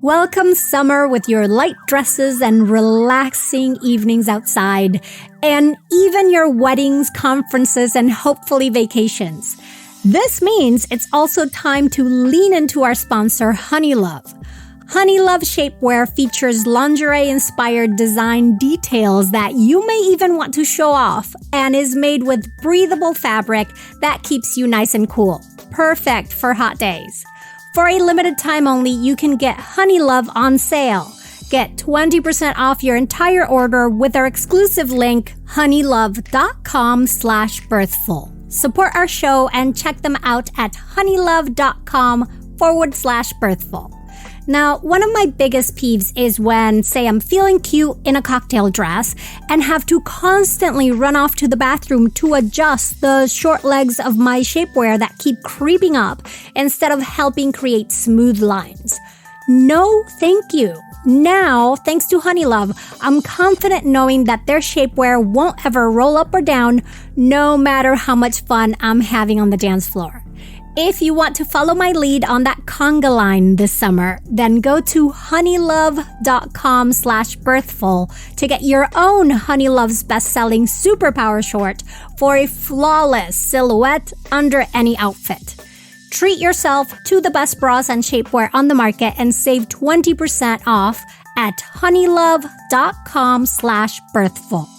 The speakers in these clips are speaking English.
Welcome summer with your light dresses and relaxing evenings outside, and even your weddings, conferences, and hopefully vacations. This means it's also time to lean into our sponsor, Honeylove. Honeylove shapewear features lingerie-inspired design details that you may even want to show off and is made with breathable fabric that keeps you nice and cool. Perfect for hot days. For a limited time only, you can get Honeylove on sale. Get 20% off your entire order with our exclusive link, honeylove.com/birthful. Support our show and check them out at honeylove.com/birthful. Now, one of my biggest peeves is when, say, I'm feeling cute in a cocktail dress and have to constantly run off to the bathroom to adjust the short legs of my shapewear that keep creeping up instead of helping create smooth lines. No, thank you. Now, thanks to Honeylove, I'm confident knowing that their shapewear won't ever roll up or down, no matter how much fun I'm having on the dance floor. If you want to follow my lead on that conga line this summer, then go to honeylove.com/birthful to get your own Honeylove's best-selling superpower short for a flawless silhouette under any outfit. Treat yourself to the best bras and shapewear on the market and save 20% off at honeylove.com/birthful.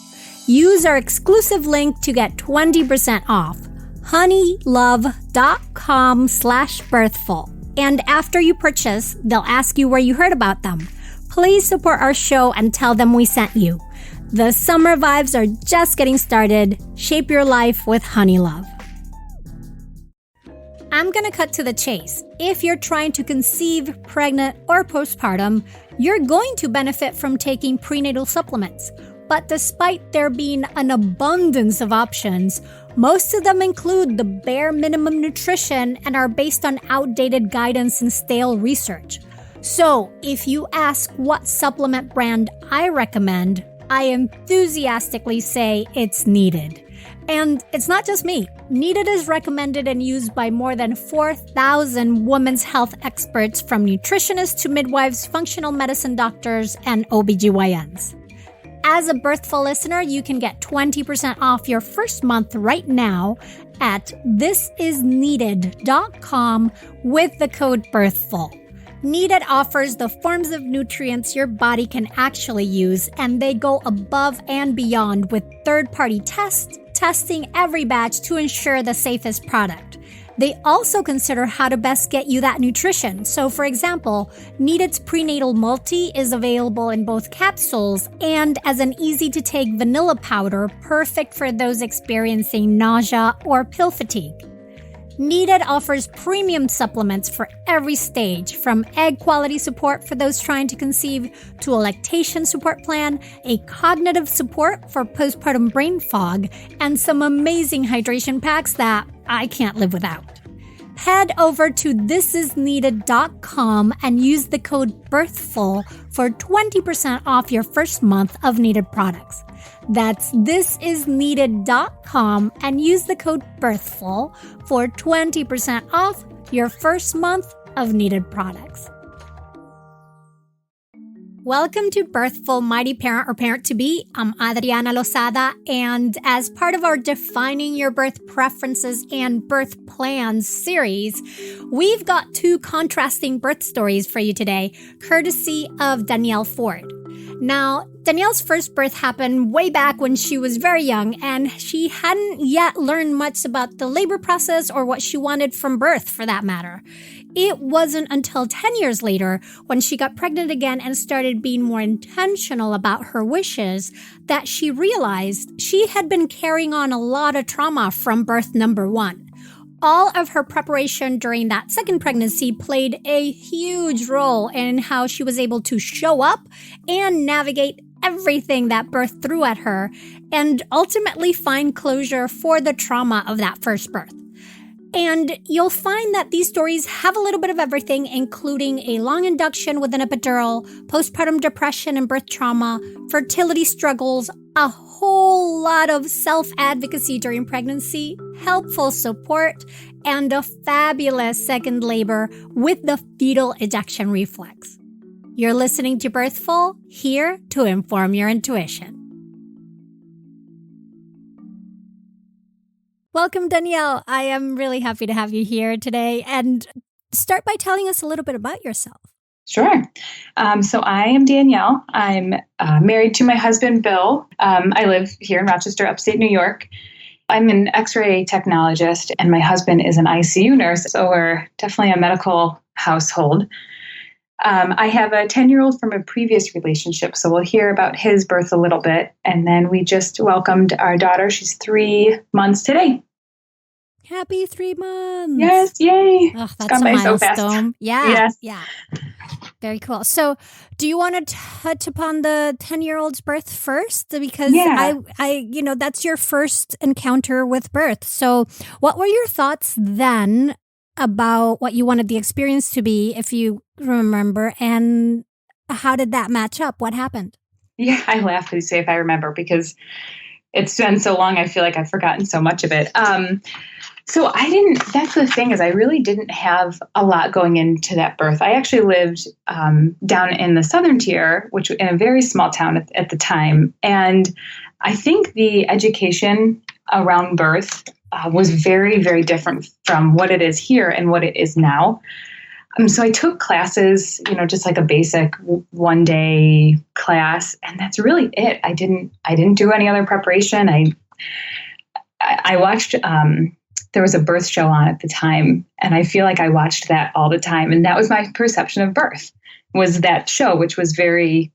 Use our exclusive link to get 20% off. honeylove.com/birthful. And after you purchase, they'll ask you where you heard about them. Please support our show and tell them we sent you. The summer vibes are just getting started. Shape your life with Honeylove. I'm going to cut to the chase. If you're trying to conceive, pregnant, or postpartum, you're going to benefit from taking prenatal supplements. But despite there being an abundance of options, most of them include the bare minimum nutrition and are based on outdated guidance and stale research. So, if you ask what supplement brand I recommend, I enthusiastically say it's Needed. And it's not just me. Needed is recommended and used by more than 4,000 women's health experts, from nutritionists to midwives, functional medicine doctors, and OBGYNs. As a Birthful listener, you can get 20% off your first month right now at thisisneeded.com with the code BIRTHFUL. Needed offers the forms of nutrients your body can actually use, and they go above and beyond with third-party testing every batch to ensure the safest product. They also consider how to best get you that nutrition. So, for example, Needed's Prenatal Multi is available in both capsules and as an easy-to-take vanilla powder, perfect for those experiencing nausea or pill fatigue. Needed offers premium supplements for every stage, from egg quality support for those trying to conceive to a lactation support plan, a cognitive support for postpartum brain fog, and some amazing hydration packs that I can't live without. Head over to thisisneeded.com and use the code BIRTHFUL for 20% off your first month of Needed products. That's thisisneeded.com and use the code BIRTHFUL for 20% off your first month of Needed products. Welcome to Birthful Mighty Parent or Parent-to-Be. I'm Adriana Lozada, and as part of our Defining Your Birth Preferences and Birth Plans series, we've got two contrasting birth stories for you today, courtesy of Danielle Ford. Now, Danielle's first birth happened way back when she was very young, and she hadn't yet learned much about the labor process or what she wanted from birth, for that matter. It wasn't until 10 years later, when she got pregnant again and started being more intentional about her wishes, that she realized she had been carrying on a lot of trauma from birth number one. All of her preparation during that second pregnancy played a huge role in how she was able to show up and navigate everything that birth threw at her, and ultimately find closure for the trauma of that first birth. And you'll find that these stories have a little bit of everything, including a long induction with an epidural, postpartum depression and birth trauma, fertility struggles, a whole lot of self-advocacy during pregnancy, helpful support, and a fabulous second labor with the fetal ejection reflex. You're listening to Birthful, here to inform your intuition. Welcome, Danielle. I am really happy to have you here today. And start by telling us a little bit about yourself. Sure. So I am Danielle. I'm married to my husband, Bill. I live here in Rochester, upstate New York. I'm an X-ray technologist, and my husband is an ICU nurse, so we're definitely a medical household. I have a 10-year-old from a previous relationship, so we'll hear about his birth a little bit. And then we just welcomed our daughter. She's 3 months today. Happy 3 months. Yes, yay. Oh, that's a milestone. So fast. Yeah. Yes. Yeah. Very cool. So do you want to touch upon the 10-year-old's birth first? Because I that's your first encounter with birth. So what were your thoughts then about what you wanted the experience to be, if you remember, and how did that match up? What happened? Yeah, I laugh when you say if I remember, because it's been so long, I feel like I've forgotten so much of it. So that's the thing, is I really didn't have a lot going into that birth. I actually lived down in the southern tier, which in a very small town at the time. And I think the education around birth was very, very different from what it is here and what it is now. So I took classes, just like a basic one-day class, and that's really it. I didn't do any other preparation. I watched. There was a birth show on at the time, and I feel like I watched that all the time, and that was my perception of birth, was that show, which was very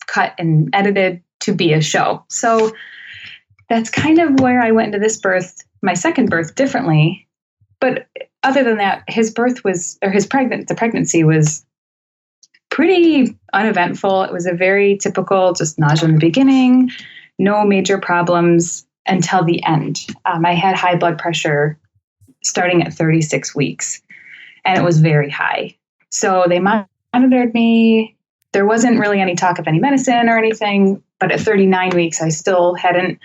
cut and edited to be a show. So that's kind of where I went into this birth, my second birth, differently. But other than that, the pregnancy was pretty uneventful. It was a very typical, just nausea in the beginning, no major problems until the end. I had high blood pressure starting at 36 weeks, and it was very high. So they monitored me. There wasn't really any talk of any medicine or anything, but at 39 weeks, I still hadn't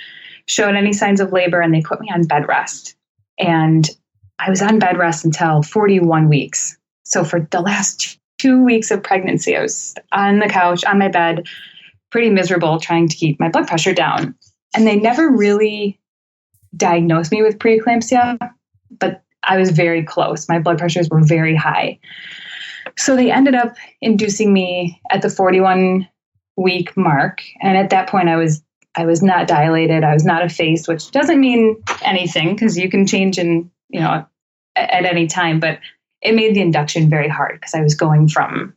showed any signs of labor, and they put me on bed rest. And I was on bed rest until 41 weeks. So for the last 2 weeks of pregnancy, I was on the couch, on my bed, pretty miserable, trying to keep my blood pressure down. And they never really diagnosed me with preeclampsia, but I was very close. My blood pressures were very high. So they ended up inducing me at the 41-week mark. And at that point, I was not dilated. I was not effaced, which doesn't mean anything, because you can change at any time. But it made the induction very hard, because I was going from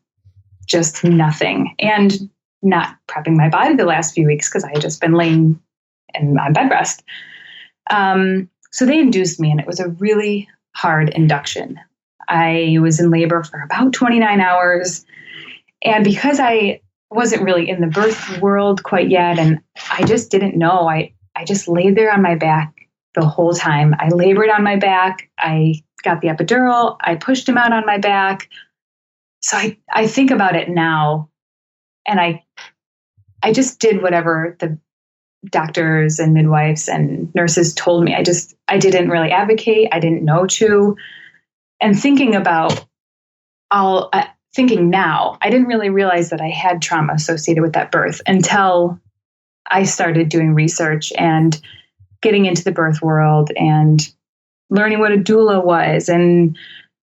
just nothing and not prepping my body the last few weeks, because I had just been laying on bed rest. So they induced me, and it was a really hard induction. I was in labor for about 29 hours. And because I wasn't really in the birth world quite yet, and I just didn't know, I just laid there on my back the whole time. I labored on my back. I got the epidural. I pushed him out on my back. So I think about it now, and I just did whatever the doctors and midwives and nurses told me. I didn't really advocate. I didn't know to. And thinking now, I didn't really realize that I had trauma associated with that birth until I started doing research and getting into the birth world and learning what a doula was, and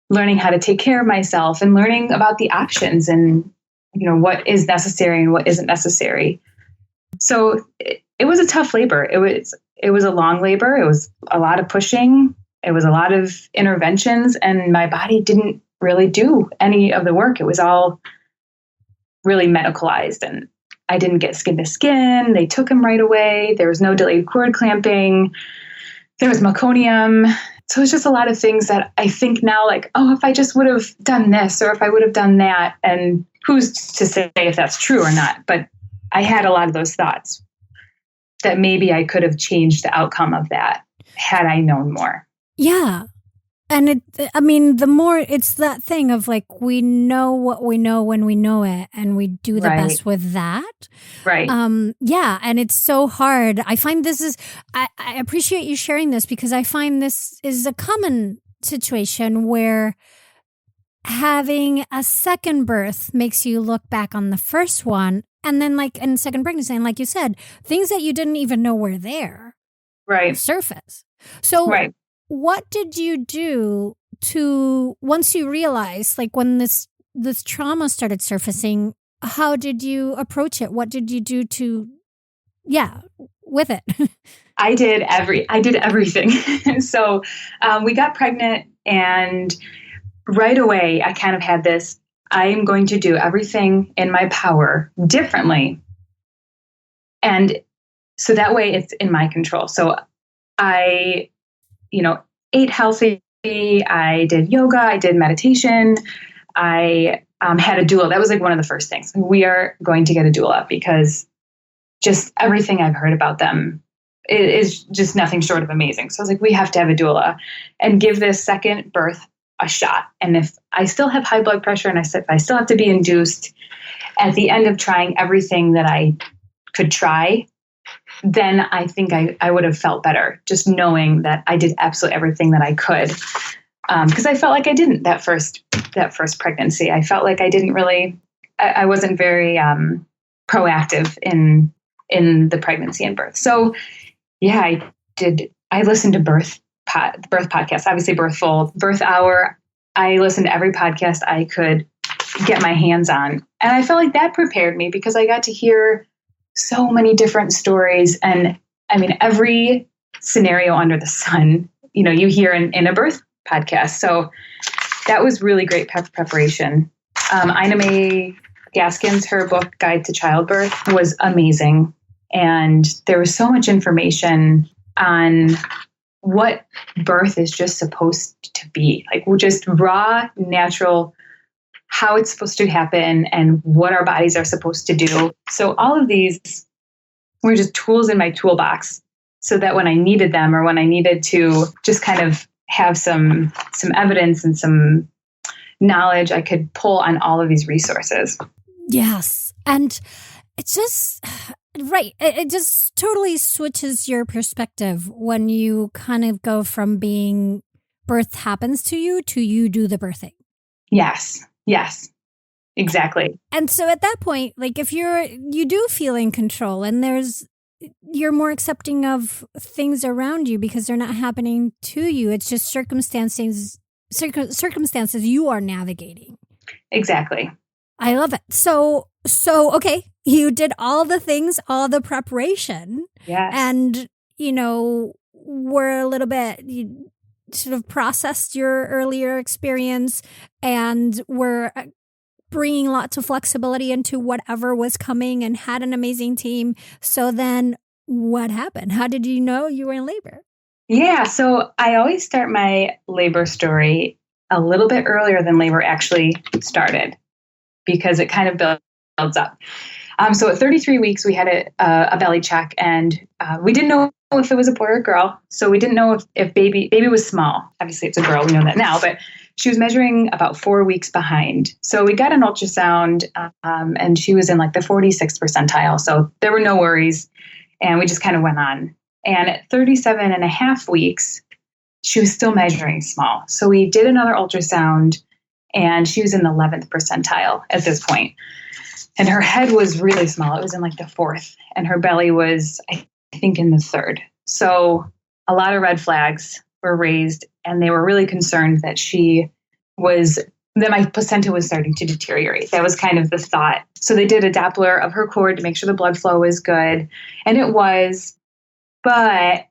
learning how to take care of myself, and learning about the options, and what is necessary and what isn't necessary. So it was a tough labor. It was a long labor. It was a lot of pushing. It was a lot of interventions, and my body didn't really do any of the work. It was all really medicalized, and I didn't get skin to skin. They took him right away. There was no delayed cord clamping. There was meconium. So it's just a lot of things that I think now, like, oh, if I just would have done this, or if I would have done that, and who's to say if that's true or not. But I had a lot of those thoughts that maybe I could have changed the outcome of that had I known more. Yeah. And the more, it's that thing of like, we know what we know when we know it, and we do the best with that. Right. Yeah. And it's so hard. I find I appreciate you sharing this, because I find this is a common situation where having a second birth makes you look back on the first one, and then like in second pregnancy, and like you said, things that you didn't even know were there Right. surface. So Right. what did you do to, once you realized, like when this trauma started surfacing, how did you approach it? What did you do to, with it? I did everything. So we got pregnant, and right away I kind of had this, I am going to do everything in my power differently. And so that way it's in my control. So I, ate healthy. I did yoga. I did meditation. I had a doula. That was like one of the first things. We are going to get a doula because just everything I've heard about them is just nothing short of amazing. So I was like, we have to have a doula and give this second birth a shot. And if I still have high blood pressure and if I still have to be induced at the end of trying everything that I could try, then I think I would have felt better just knowing that I did absolutely everything that I could. Because I felt like I didn't that first pregnancy. I felt like I didn't really, I wasn't very proactive in the pregnancy and birth. So yeah, I did. I listened to birth podcasts, obviously Birthful, Birth Hour. I listened to every podcast I could get my hands on. And I felt like that prepared me because I got to hear so many different stories. And I mean, every scenario under the sun, you hear in a birth podcast. So that was really great preparation. Ina May Gaskin's, her book, Guide to Childbirth, was amazing. And there was so much information on what birth is just supposed to be, like just raw, natural, how it's supposed to happen and what our bodies are supposed to do. So all of these were just tools in my toolbox so that when I needed them or when I needed to just kind of have some evidence and some knowledge, I could pull on all of these resources. Yes. And it's just, right. It just totally switches your perspective when you kind of go from being birth happens to you do the birthing. Yes. Yes, exactly. And so at that point, like if you do feel in control and you're more accepting of things around you because they're not happening to you. It's just circumstances you are navigating. Exactly. I love it. So okay, you did all the things, all the preparation. Yes. And, were a little bit, you sort of processed your earlier experience and were bringing lots of flexibility into whatever was coming and had an amazing team. So then what happened? How did you know you were in labor? Yeah. So I always start my labor story a little bit earlier than labor actually started because it kind of builds up. So at 33 weeks, we had a belly check and we didn't know if it was a boy or a girl. So we didn't know if baby was small. Obviously it's a girl, we know that now, but she was measuring about 4 weeks behind. So we got an ultrasound and she was in like the 46th percentile. So there were no worries and we just kind of went on. And at 37 and a half weeks, she was still measuring small. So we did another ultrasound and she was in the 11th percentile at this point. And her head was really small. It was in like the 4th. And her belly was, I think, in the 3rd. So a lot of red flags were raised. And they were really concerned that that my placenta was starting to deteriorate. That was kind of the thought. So they did a Doppler of her cord to make sure the blood flow was good. And it was, but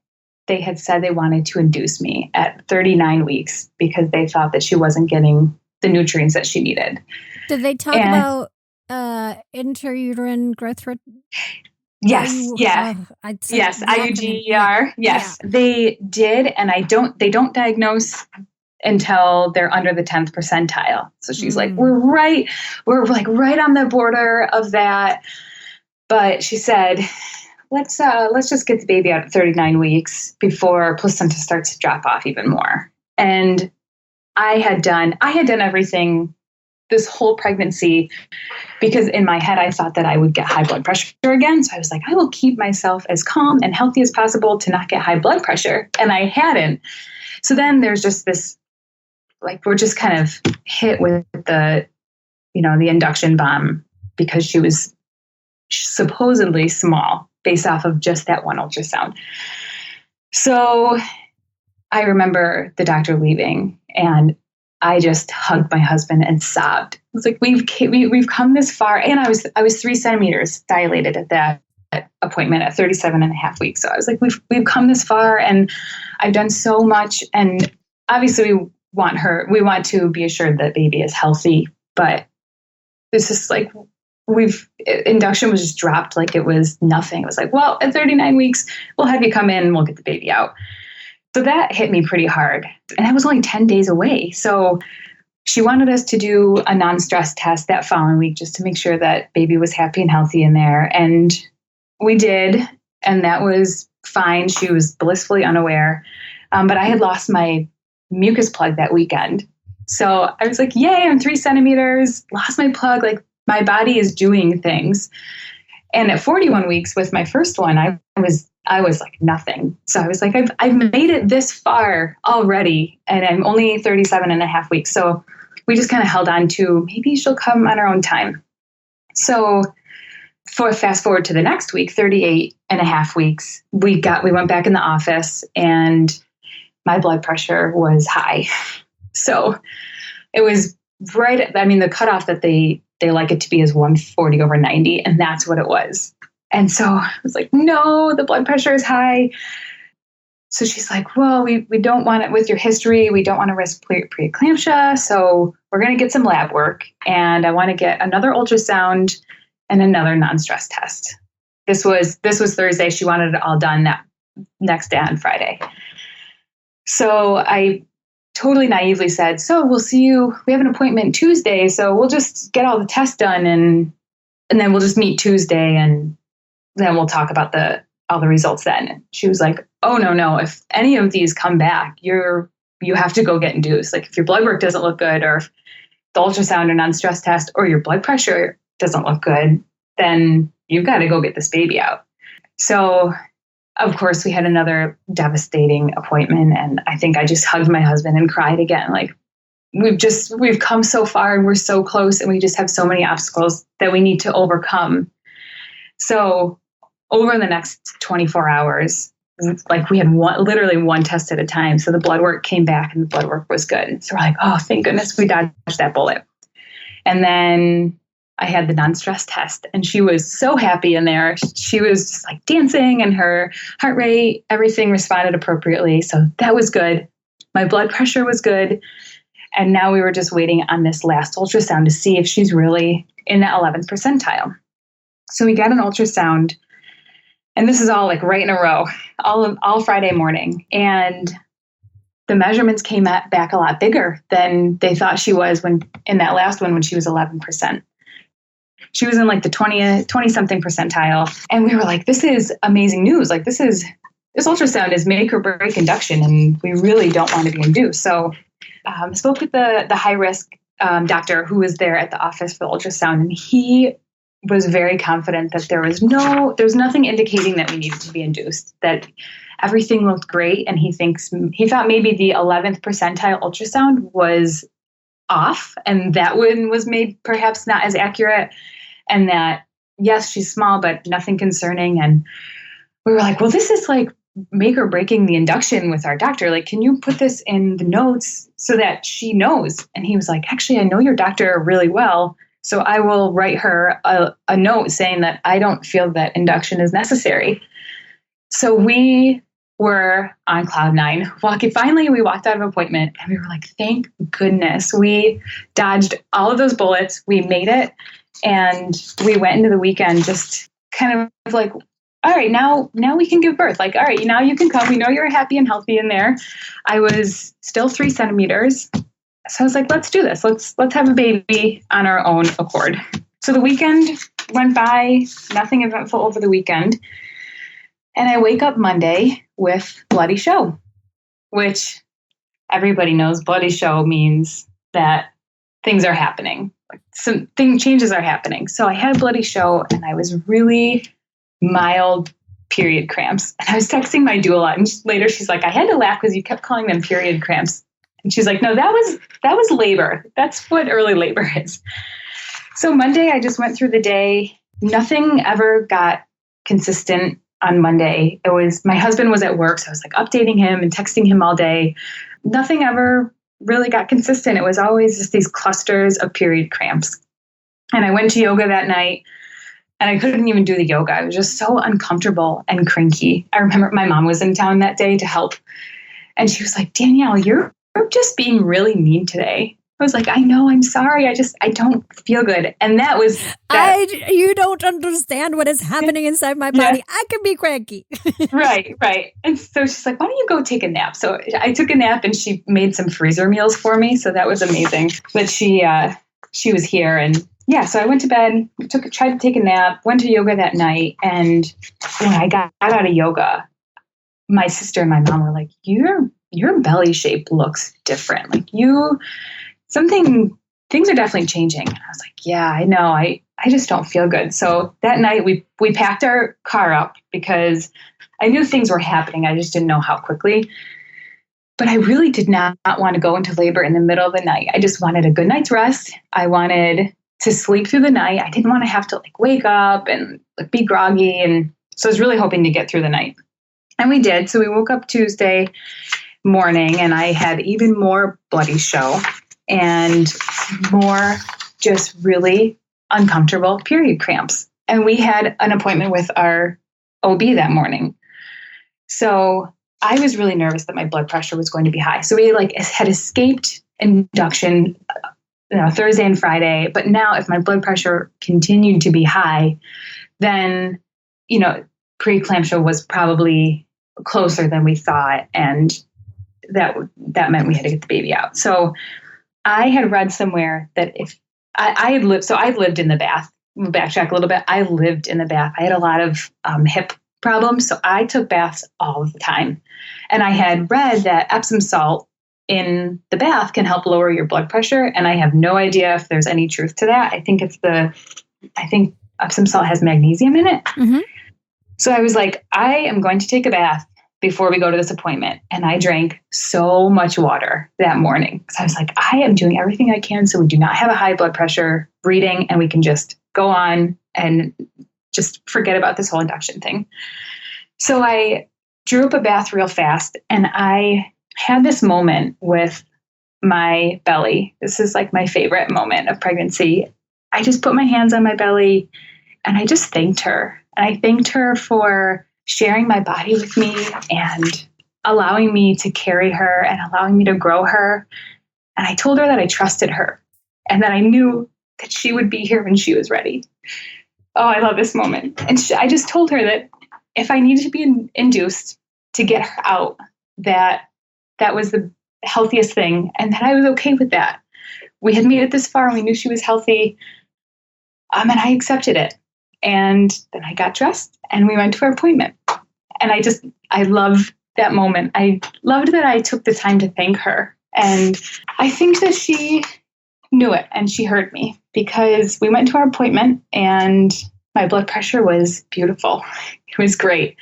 they had said they wanted to induce me at 39 weeks because they thought that she wasn't getting the nutrients that she needed. Did they talk about intrauterine growth rate? Yes. IUGR. Yes, yeah. They did. And they don't diagnose until they're under the 10th percentile. So she's like, we're like right on the border of that. But she said, let's just get the baby out at 39 weeks before placenta starts to drop off even more. And I had done everything this whole pregnancy because in my head, I thought that I would get high blood pressure again. So I was like, I will keep myself as calm and healthy as possible to not get high blood pressure. And I hadn't. So then there's just this like we're just kind of hit with the induction bomb because she was supposedly small based off of just that one ultrasound. So I remember the doctor leaving, and I just hugged my husband and sobbed. I was like, we've come this far. And I was 3 centimeters dilated at that appointment at 37 and a half weeks. So I was like, we've come this far, and I've done so much. And obviously we want to be assured that baby is healthy, but it's just like induction was just dropped like it was nothing. It was like, well, at 39 weeks, we'll have you come in and we'll get the baby out. So that hit me pretty hard. And that was only 10 days away. So she wanted us to do a non-stress test that following week just to make sure that baby was happy and healthy in there. And we did. And that was fine. She was blissfully unaware. But I had lost my mucus plug that weekend. So I was like, yay, I'm 3 centimeters, lost my plug. Like, my body is doing things. And at 41 weeks with my first one, I was like nothing. So I was like, I've made it this far already, and I'm only 37 and a half weeks. So we just kind of held on to maybe she'll come on her own time. So fast forward to the next week, 38 and a half weeks, we went back in the office, and my blood pressure was high. So it was the cutoff that they like it to be is 140 over 90. And that's what it was. And so I was like, no, the blood pressure is high. So she's like, well, we don't want it with your history. We don't want to risk preeclampsia. So we're going to get some lab work. And I want to get another ultrasound and another non-stress test. This was Thursday. She wanted it all done that next day on Friday. So I totally naively said, so we'll see you. We have an appointment Tuesday, so we'll just get all the tests done and then we'll just meet Tuesday, and then we'll talk about all the results then. She was like, oh, no. If any of these come back, you have to go get induced. Like, if your blood work doesn't look good, or if the ultrasound and non-stress test, or your blood pressure doesn't look good, then you've got to go get this baby out. So of course, we had another devastating appointment, and I think I just hugged my husband and cried again. Like, we've come so far, and we're so close, and we just have so many obstacles that we need to overcome. So over the next 24 hours, like, we had literally one test at a time. So the blood work came back, and the blood work was good. So we're like, oh, thank goodness we dodged that bullet. And then I had the non-stress test, and she was so happy in there. She was just like dancing, and her heart rate, everything responded appropriately. So that was good. My blood pressure was good. And now we were just waiting on this last ultrasound to see if she's really in that 11th percentile. So we got an ultrasound, and this is all like right in a row, all Friday morning. And the measurements came back a lot bigger than they thought she was in that last one when she was 11%. She was in like the 20 something percentile. And we were like, this is amazing news. Like, this ultrasound is make or break induction, and we really don't want to be induced. So I spoke with the high risk doctor who was there at the office for the ultrasound, and he was very confident that there was nothing indicating that we needed to be induced, that everything looked great. And he thought maybe the 11th percentile ultrasound was off, and that one was made perhaps not as accurate, and that, yes, she's small, but nothing concerning. And we were like, well, this is like make or breaking the induction with our doctor. Like, can you put this in the notes so that she knows? And he was like, actually, I know your doctor really well, so I will write her a note saying that I don't feel that induction is necessary. So we were on cloud nine. Finally, we walked out of appointment, and we were like, thank goodness. We dodged all of those bullets. We made it. And we went into the weekend just kind of like, all right, now we can give birth. Like, all right, now you can come. We know you're happy and healthy in there. I was still 3 centimeters. So I was like, let's do this. Let's have a baby on our own accord. So the weekend went by, nothing eventful over the weekend. And I wake up Monday with bloody show, which everybody knows bloody show means that things are happening. Like, changes are happening. So I had bloody show, and I was really mild period cramps. And I was texting my doula, and later she's like, I had to laugh because you kept calling them period cramps. And she's like, no, that was labor. That's what early labor is. So Monday, I just went through the day. Nothing ever got consistent on Monday. It was, my husband was at work, so I was like updating him and texting him all day. Nothing ever really got consistent. It was always just these clusters of period cramps. And I went to yoga that night and I couldn't even do the yoga. I was just so uncomfortable and cranky. I remember my mom was in town that day to help. And she was like, Danielle, you're just being really mean today. I was like, I know, I'm sorry. I don't feel good. And that was that. You don't understand what is happening inside my body. Yeah. I can be cranky. Right. And so she's like, why don't you go take a nap? So I took a nap and she made some freezer meals for me. So that was amazing. But she was here and so I went to bed, tried to take a nap, went to yoga that night. And when I got out of yoga, my sister and my mom were like, your belly shape looks different. Like things are definitely changing. And I was like, yeah, I know. I just don't feel good. So that night we packed our car up because I knew things were happening. I just didn't know how quickly. But I really did not want to go into labor in the middle of the night. I just wanted a good night's rest. I wanted to sleep through the night. I didn't want to have to wake up and be groggy. And so I was really hoping to get through the night. And we did. So we woke up Tuesday morning and I had even more bloody show and more just really uncomfortable period cramps. And we had an appointment with our OB that morning. So I was really nervous that my blood pressure was going to be high. So we had escaped induction Thursday and Friday. But now if my blood pressure continued to be high, then, preeclampsia was probably closer than we thought. And that meant we had to get the baby out. So I had read somewhere that if I lived in the bath. We'll backtrack a little bit. I lived in the bath. I had a lot of hip problems. So I took baths all the time. And I had read that Epsom salt in the bath can help lower your blood pressure. And I have no idea if there's any truth to that. I think Epsom salt has magnesium in it. Mm-hmm. So I was like, I am going to take a bath before we go to this appointment. And I drank so much water that morning. So I was like, I am doing everything I can so we do not have a high blood pressure reading and we can just go on and just forget about this whole induction thing. So I drew up a bath real fast and I had this moment with my belly. This is my favorite moment of pregnancy. I just put my hands on my belly and I just thanked her. And I thanked her for sharing my body with me and allowing me to carry her and allowing me to grow her. And I told her that I trusted her and that I knew that she would be here when she was ready. Oh, I love this moment. And I just told her that if I needed to be induced to get her out, that was the healthiest thing and that I was okay with that. We had made it this far and we knew she was healthy. And I accepted it. And then I got dressed and we went to our appointment. And I love that moment. I loved that I took the time to thank her. And I think that she knew it and she heard me because we went to our appointment and my blood pressure was beautiful. It was great.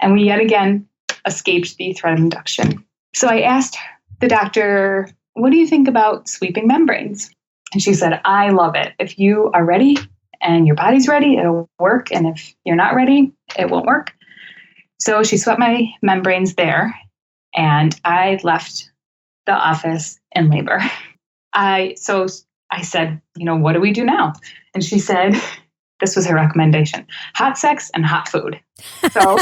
And we yet again escaped the threat of induction. So I asked the doctor, what do you think about sweeping membranes? And she said, I love it. If you are ready and your body's ready, it'll work. And if you're not ready, it won't work. So she swept my membranes there and I left the office in labor. So I said, what do we do now? And she said, this was her recommendation, hot sex and hot food. So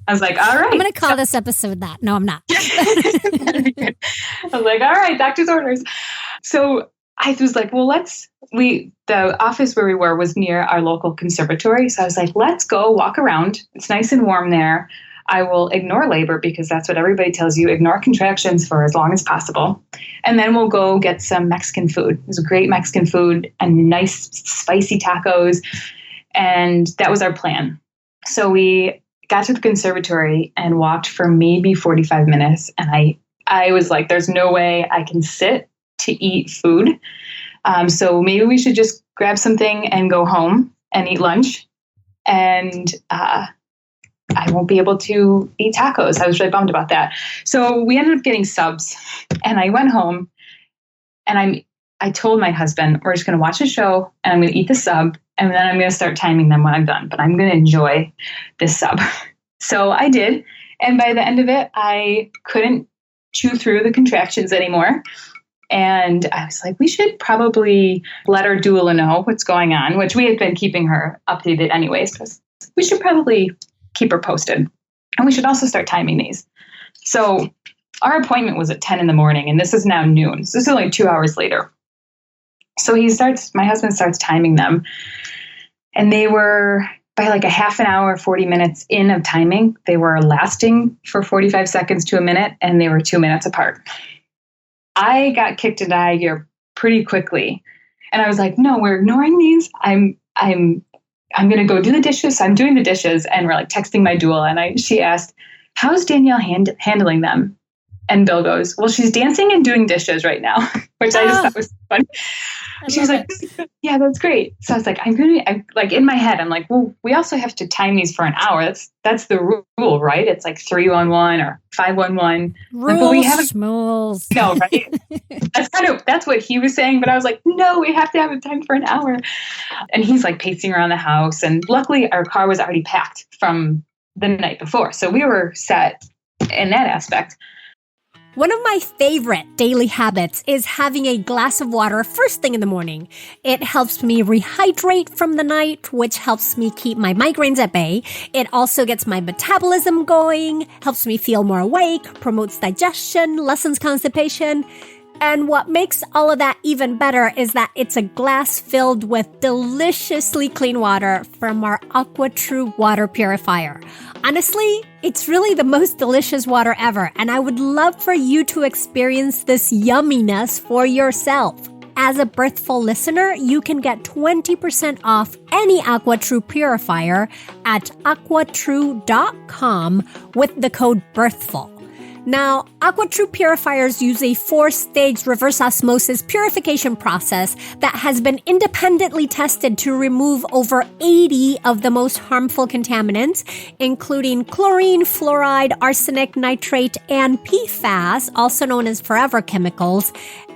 I was like, all right. I'm going to call this episode that. No, I'm not. I was like, all right, doctor's orders. So I was like, well, the office where we were was near our local conservatory. So I was like, let's go walk around. It's nice and warm there. I will ignore labor because that's what everybody tells you. Ignore contractions for as long as possible. And then we'll go get some Mexican food. It was great Mexican food and nice spicy tacos. And that was our plan. So we got to the conservatory and walked for maybe 45 minutes. And I was like, there's no way I can sit to eat food. So maybe we should just grab something and go home and eat lunch. And I won't be able to eat tacos. I was really bummed about that. So we ended up getting subs, and I went home and I told my husband, we're just going to watch a show and I'm going to eat the sub, and then I'm going to start timing them when I'm done, but I'm going to enjoy this sub. So I did. And by the end of it, I couldn't chew through the contractions anymore. And I was like, we should probably let our doula know what's going on, which we had been keeping her updated anyways. Because we should probably keep her posted. And we should also start timing these. So our appointment was at 10 in the morning, and this is now noon. So this is only 2 hours later. So my husband starts timing them. And they were, by like a half an hour, 40 minutes in of timing, they were lasting for 45 seconds to a minute, and they were 2 minutes apart. I got kicked into high gear pretty quickly. And I was like, no, we're ignoring these. I'm going to go do the dishes. I'm doing the dishes. And we're like texting my doula. And she asked, how's Danielle handling them? And Bill goes, well, she's dancing and doing dishes right now, which I just thought was funny. She was like, yeah, that's great. So I was like, like in my head, I'm like, well, we also have to time these for an hour. That's the rule, right? It's like 3-1-1 or 5-1-1. Rules, but we haven't, schmools. no, right? That's what he was saying. But I was like, no, we have to have it timed for an hour. And he's like pacing around the house. And luckily our car was already packed from the night before. So we were set in that aspect. One of my favorite daily habits is having a glass of water first thing in the morning. It helps me rehydrate from the night, which helps me keep my migraines at bay. It also gets my metabolism going, helps me feel more awake, promotes digestion, lessens constipation. And what makes all of that even better is that it's a glass filled with deliciously clean water from our AquaTrue water purifier. Honestly, it's really the most delicious water ever, and I would love for you to experience this yumminess for yourself. As a Birthful listener, you can get 20% off any AquaTrue purifier at aquatrue.com with the code BIRTHFUL. Now, AquaTrue purifiers use a 4-stage reverse osmosis purification process that has been independently tested to remove over 80 of the most harmful contaminants, including chlorine, fluoride, arsenic, nitrate, and PFAS, also known as forever chemicals.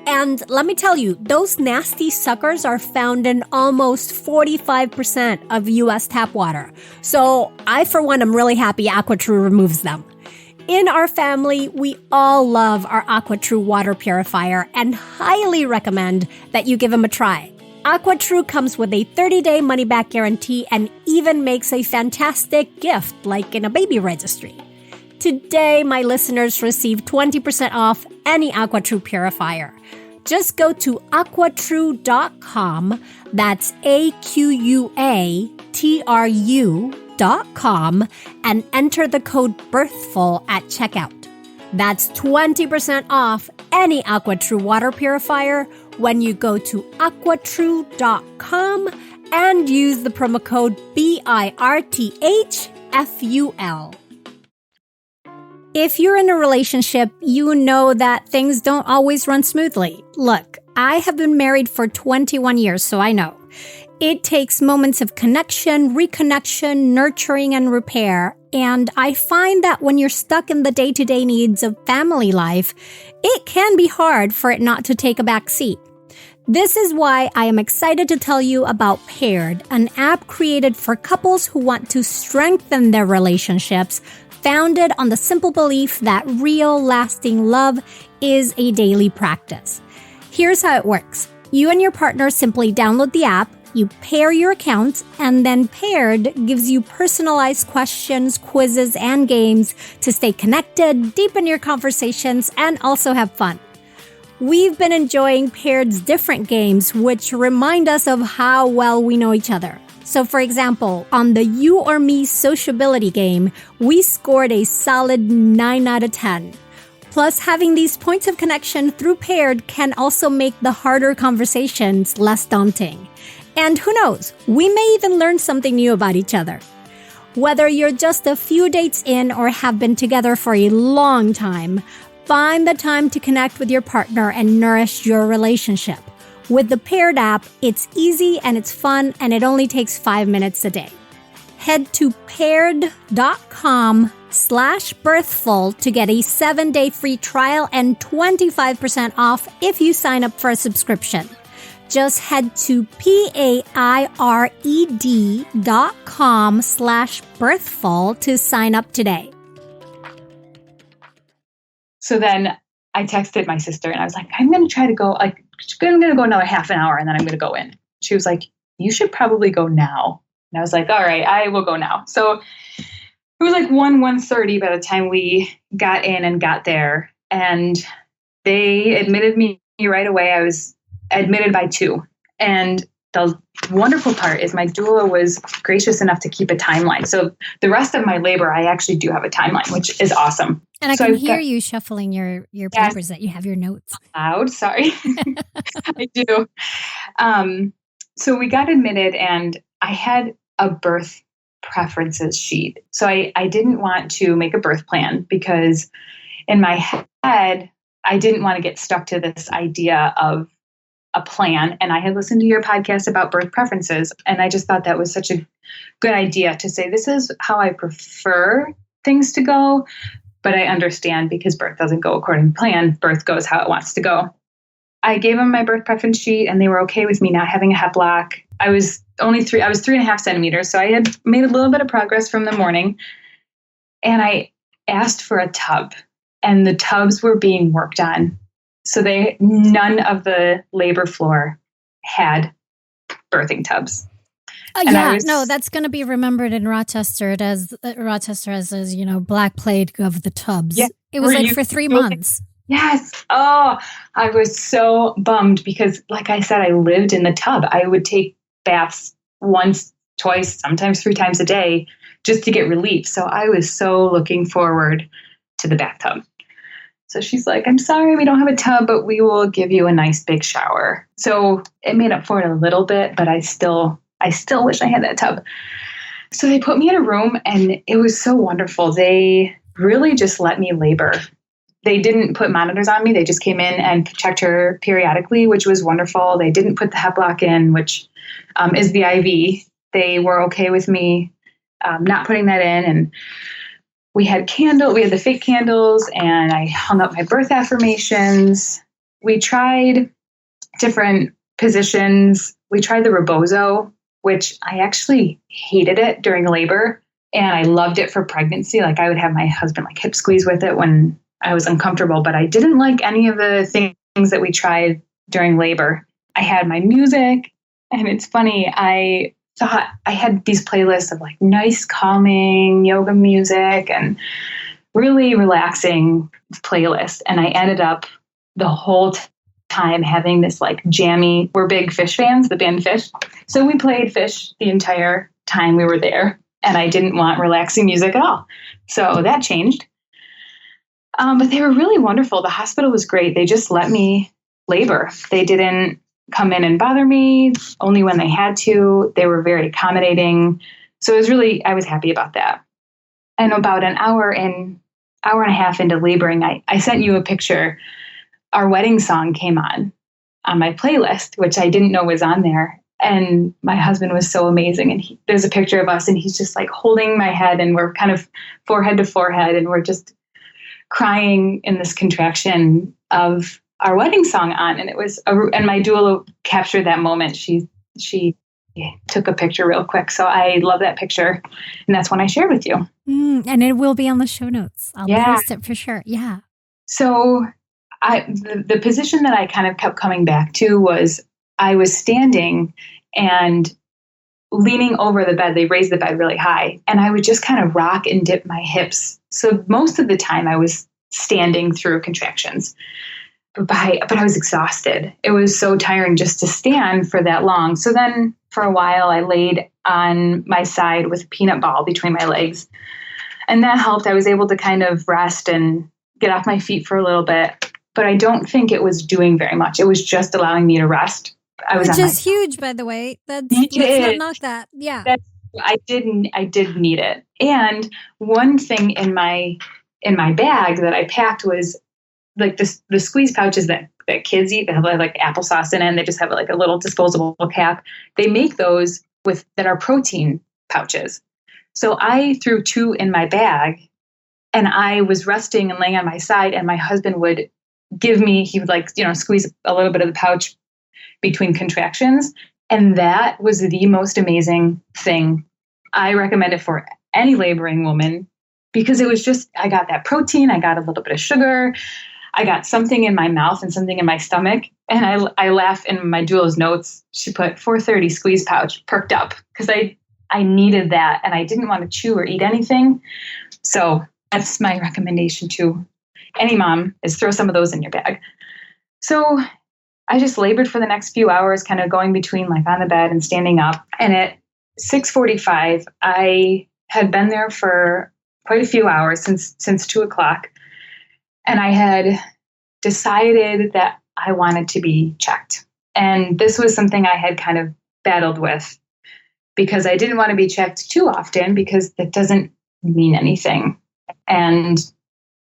And let me tell you, those nasty suckers are found in almost 45% of U.S. tap water. So I, for one, am really happy AquaTrue removes them. In our family, we all love our AquaTrue water purifier and highly recommend that you give them a try. AquaTrue comes with a 30-day money-back guarantee and even makes a fantastic gift, like in a baby registry. Today, my listeners receive 20% off any AquaTrue purifier. Just go to aquatrue.com, that's AQUATRU.com, and enter the code BIRTHFUL at checkout. That's 20% off any AquaTrue water purifier when you go to aquatrue.com and use the promo code BIRTHFUL. If you're in a relationship, you know that things don't always run smoothly. Look, I have been married for 21 years, so I know. It takes moments of connection, reconnection, nurturing, and repair. And I find that when you're stuck in the day-to-day needs of family life, it can be hard for it not to take a back seat. This is why I am excited to tell you about Paired, an app created for couples who want to strengthen their relationships, founded on the simple belief that real, lasting love is a daily practice. Here's how it works. You and your partner simply download the app, you pair your accounts, and then Paired gives you personalized questions, quizzes, and games to stay connected, deepen your conversations, and also have fun. We've been enjoying Paired's different games, which remind us of how well we know each other. So, for example, on the You or Me sociability game, we scored a solid 9 out of 10. Plus, having these points of connection through Paired can also make the harder conversations less daunting. And who knows, we may even learn something new about each other. Whether you're just a few dates in or have been together for a long time, find the time to connect with your partner and nourish your relationship. With the Paired app, it's easy and it's fun, and it only takes 5 minutes a day. head to paired.com/birthful to get a 7-day free trial and 25% off if you sign up for a subscription. Just head to paired.com/birthful to sign up today. So then I texted my sister and I was like, I'm going to try to go, I'm going to go another half an hour and then I'm going to go in. She was like, you should probably go now. And I was like, all right, I will go now. So it was like 1:30 by the time we got in and got there. And they admitted me right away. I was admitted by 2. And the wonderful part is my doula was gracious enough to keep a timeline. So the rest of my labor, I actually do have a timeline, which is awesome. And I can hear you shuffling your papers that you have your notes. Loud, sorry. I do. So we got admitted and I had a birth preferences sheet. So I didn't want to make a birth plan because in my head, I didn't want to get stuck to this idea of a plan. And I had listened to your podcast about birth preferences. And I just thought that was such a good idea to say, this is how I prefer things to go. But I understand because birth doesn't go according to plan. Birth goes how it wants to go. I gave them my birth preference sheet and they were okay with me not having a hep lock. I was 3.5 centimeters. So I had made a little bit of progress from the morning. And I asked for a tub and the tubs were being worked on. So none of the labor floor had birthing tubs. That's going to be remembered in Rochester as Black Plague of the tubs. Yeah. It was for 3 months. Yes. Oh, I was so bummed because, like I said, I lived in the tub. I would take baths once, twice, sometimes 3 times a day just to get relief. So I was so looking forward to the bathtub. So she's like, I'm sorry, we don't have a tub, but we will give you a nice big shower. So it made up for it a little bit, but I still wish I had that tub. So they put me in a room and it was so wonderful. They really just let me labor. They didn't put monitors on me. They just came in and checked her periodically, which was wonderful. They didn't put the hep lock in, which is the IV. They were okay with me not putting that in. And we had the fake candles, and I hung up my birth affirmations. We tried different positions. We tried the rebozo, which I actually hated it during labor, and I loved it for pregnancy. Like I would have my husband hip squeeze with it when I was uncomfortable, but I didn't like any of the things that we tried during labor. I had my music, and it's funny, I thought I had these playlists of nice, calming yoga music and really relaxing playlist. And I ended up the whole time having this jammy, we're big Fish fans, the band Fish. So we played Fish the entire time we were there, and I didn't want relaxing music at all. So that changed. But they were really wonderful. The hospital was great. They just let me labor. They didn't come in and bother me only when they had to. They were very accommodating. So I was happy about that. And about an hour and a half into laboring, I sent you a picture. Our wedding song came on my playlist, which I didn't know was on there. And my husband was so amazing. And there's a picture of us and he's just holding my head and we're kind of forehead to forehead and we're just crying in this contraction of our wedding song on. And and my doula captured that moment. She took a picture real quick. So I love that picture. And that's when I shared with you. And it will be on the show notes. I'll post it for sure. Yeah. So the position that I kind of kept coming back to was I was standing and leaning over the bed. They raised the bed really high and I would just kind of rock and dip my hips. So most of the time I was standing through contractions, but I was exhausted. It was so tiring just to stand for that long. So then for a while I laid on my side with a peanut ball between my legs, and that helped. I was able to kind of rest and get off my feet for a little bit, but I don't think it was doing very much. It was just allowing me to rest. Which is huge, by the way. Let's not knock that. Yeah. I did need it. And one thing in my bag that I packed was the squeeze pouches that kids eat that have applesauce in it, and they just have a little disposable cap. They make those that are protein pouches. So I threw 2 in my bag, and I was resting and laying on my side, and my husband would he would squeeze a little bit of the pouch between contractions. And that was the most amazing thing. I recommend it for any laboring woman because it was just, I got that protein, I got a little bit of sugar, I got something in my mouth and something in my stomach. And I laugh in my doula's notes, she put 430 squeeze pouch, perked up, because I needed that and I didn't want to chew or eat anything. So that's my recommendation to any mom, is throw some of those in your bag. So I just labored for the next few hours, kind of going between like on the bed and standing up. And at 6:45, I had been there for quite a few hours, since 2:00. And I had decided that I wanted to be checked. And this was something I had kind of battled with, because I didn't want to be checked too often, because that doesn't mean anything. And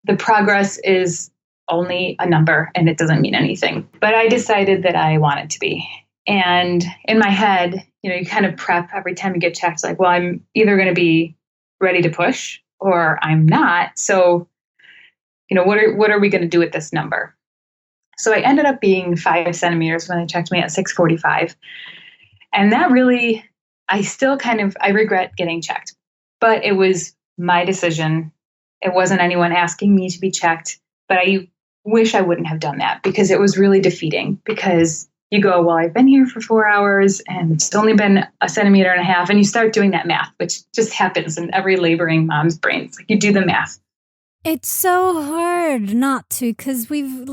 the progress is only a number and it doesn't mean anything. But I decided that I wanted to be. And in my head, you kind of prep every time you get checked, like, well, I'm either going to be ready to push or I'm not. So, what are we going to do with this number? So I ended up being 5 centimeters when they checked me at 6:45. And that really, I regret getting checked, but it was my decision. It wasn't anyone asking me to be checked, but I wish I wouldn't have done that, because it was really defeating. Because you go, well, I've been here for 4 hours and it's only been 1.5 centimeters. And you start doing that math, which just happens in every laboring mom's brain. It's like you do the math. It's so hard not to, because we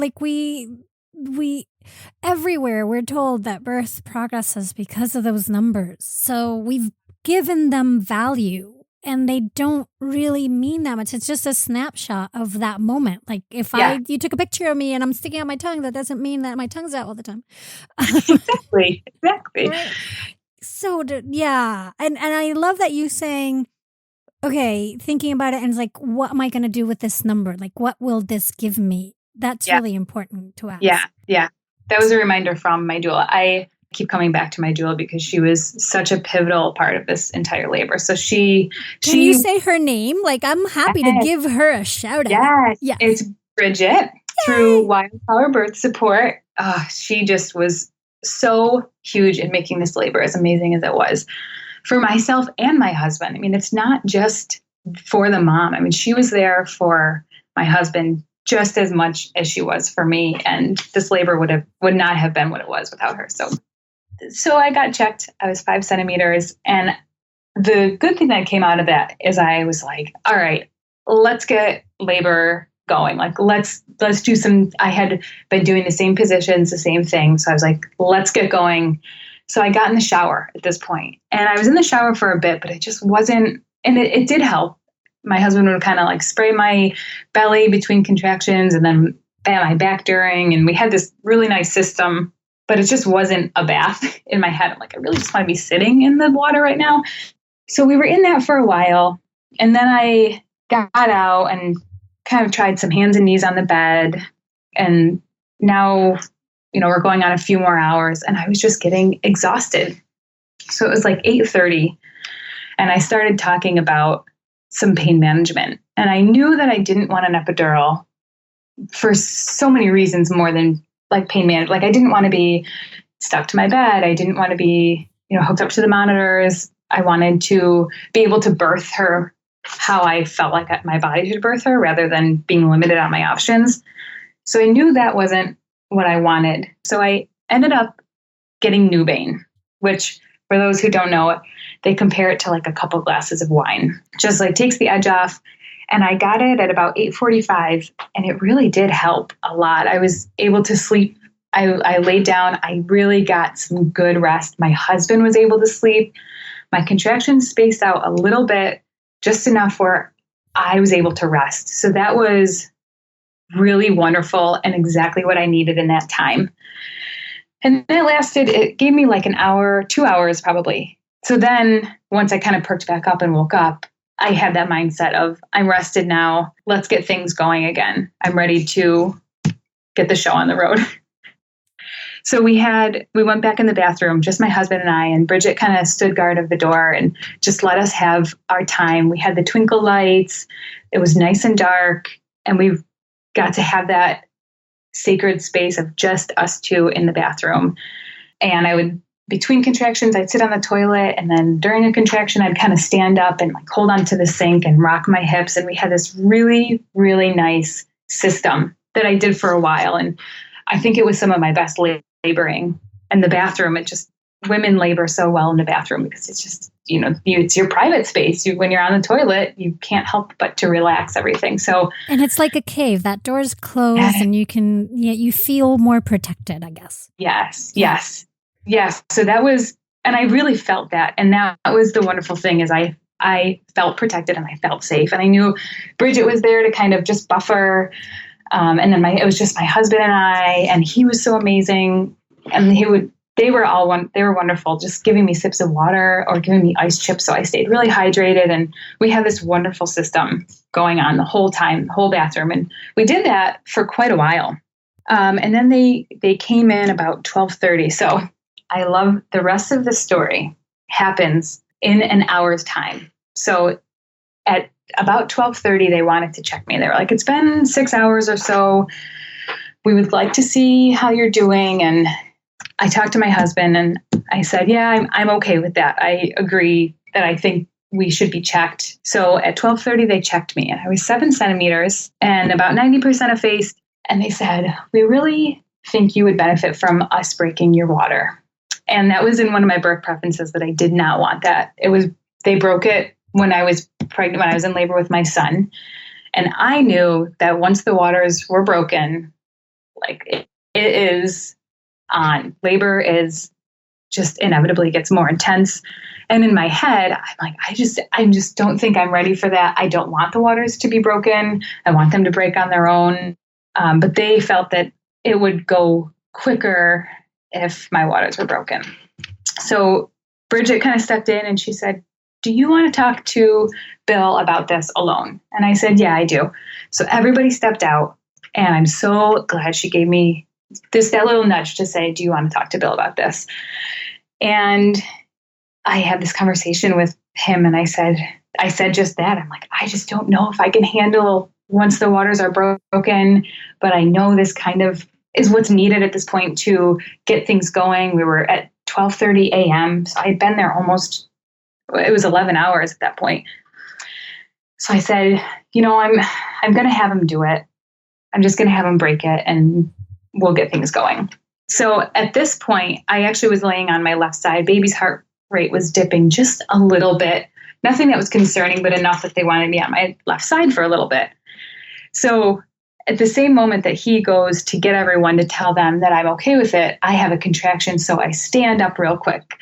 everywhere we're told that birth progresses because of those numbers. So we've given them value. And they don't really mean that much. It's just a snapshot of that moment. Like if you took a picture of me and I'm sticking out my tongue, that doesn't mean that my tongue's out all the time. Exactly. Right? So yeah. And I love that you saying, okay, thinking about it and it's like, what am I going to do with this number? Like, what will this give me? That's really important to ask. Yeah. That was a reminder from my doula. I keep coming back to my doula because she was such a pivotal part of this entire labor. So Can you say her name? Like, I'm happy to give her a shout out. Yes. It's Bridget. Through Wildflower Birth Support. She just was so huge in making this labor as amazing as it was for myself and my husband. I mean, it's not just for the mom. I mean, she was there for my husband just as much as she was for me. And this labor would not have been what it was without her. So I got checked. I was 5 centimeters. And the good thing that came out of that is I was like, all right, let's get labor going. Like, let's do I had been doing the same positions, the same thing. So I was like, let's get going. So I got in the shower at this point, and I was in the shower for a bit, but it just wasn't, and it did help. My husband would kind of like spray my belly between contractions and then pat my back during. And we had this really nice system, but it just wasn't a bath in my head. I'm like, I really just want to be sitting in the water right now. So we were in that for a while. And then I got out and kind of tried some hands and knees on the bed. And now, we're going on a few more hours, and I was just getting exhausted. So it was like 8:30, and I started talking about some pain management. And I knew that I didn't want an epidural for so many reasons more than like pain management. Like I didn't want to be stuck to my bed. I didn't want to be, hooked up to the monitors. I wanted to be able to birth her how I felt like my body should birth her rather than being limited on my options. So I knew that wasn't what I wanted. So I ended up getting Nubane, which for those who don't know it, they compare it to like a couple glasses of wine, just like takes the edge off. And I got it at about 8:45, and it really did help a lot. I was able to sleep. I laid down. I really got some good rest. My husband was able to sleep. My contractions spaced out a little bit, just enough where I was able to rest. So that was really wonderful and exactly what I needed in that time. And it gave me like an hour, 2 hours probably. So then once I kind of perked back up and woke up, I had that mindset of, I'm rested now. Let's get things going again. I'm ready to get the show on the road. So we went back in the bathroom, just my husband and I, and Bridget kind of stood guard of the door and just let us have our time. We had the twinkle lights. It was nice and dark, and we got to have that sacred space of just us two in the bathroom. And between contractions, I'd sit on the toilet, and then during a contraction, I'd kind of stand up and like hold onto the sink and rock my hips. And we had this really, really nice system that I did for a while. And I think it was some of my best laboring. And the bathroom, women labor so well in the bathroom because it's just, it's your private space. When you're on the toilet, you can't help but to relax everything. So, and it's like a cave. That door's closed, and you feel more protected, I guess. Yes. So that was, and I really felt that. And that was the wonderful thing is I felt protected and I felt safe. And I knew Bridget was there to kind of just buffer. And then it was just my husband and I, and he was so amazing. And they were wonderful, just giving me sips of water or giving me ice chips. So I stayed really hydrated, and we had this wonderful system going on the whole time, the whole bathroom. And we did that for quite a while. And then they came in about 12:30. So I love the rest of the story happens in an hour's time. So at about 12:30, they wanted to check me. They were like, it's been 6 hours or so. We would like to see how you're doing. And I talked to my husband and I said, yeah, I'm okay with that. I agree that I think we should be checked. So at 12:30, they checked me, and I was 7 centimeters and about 90% effaced. And they said, we really think you would benefit from us breaking your water. And that was in one of my birth preferences that I did not want that. They broke it when I was pregnant, when I was in labor with my son. And I knew that once the waters were broken, like it is on. Labor is just inevitably gets more intense. And in my head, I'm like, I just don't think I'm ready for that. I don't want the waters to be broken. I want them to break on their own. But they felt that it would go quicker if my waters were broken. So Bridget kind of stepped in and she said, do you want to talk to Bill about this alone? And I said, yeah, I do. So everybody stepped out, and I'm so glad she gave me that little nudge to say, do you want to talk to Bill about this? And I had this conversation with him, and I said just that. I'm like, I just don't know if I can handle once the waters are broken, but I know this kind of is what's needed at this point to get things going. We were at 12:30 a.m. So I had been there it was 11 hours at that point. So I said, I'm going to have him do it. I'm just going to have him break it, and we'll get things going. So at this point, I actually was laying on my left side. Baby's heart rate was dipping just a little bit. Nothing that was concerning, but enough that they wanted me on my left side for a little bit. So at the same moment that he goes to get everyone to tell them that I'm okay with it, I have a contraction. So I stand up real quick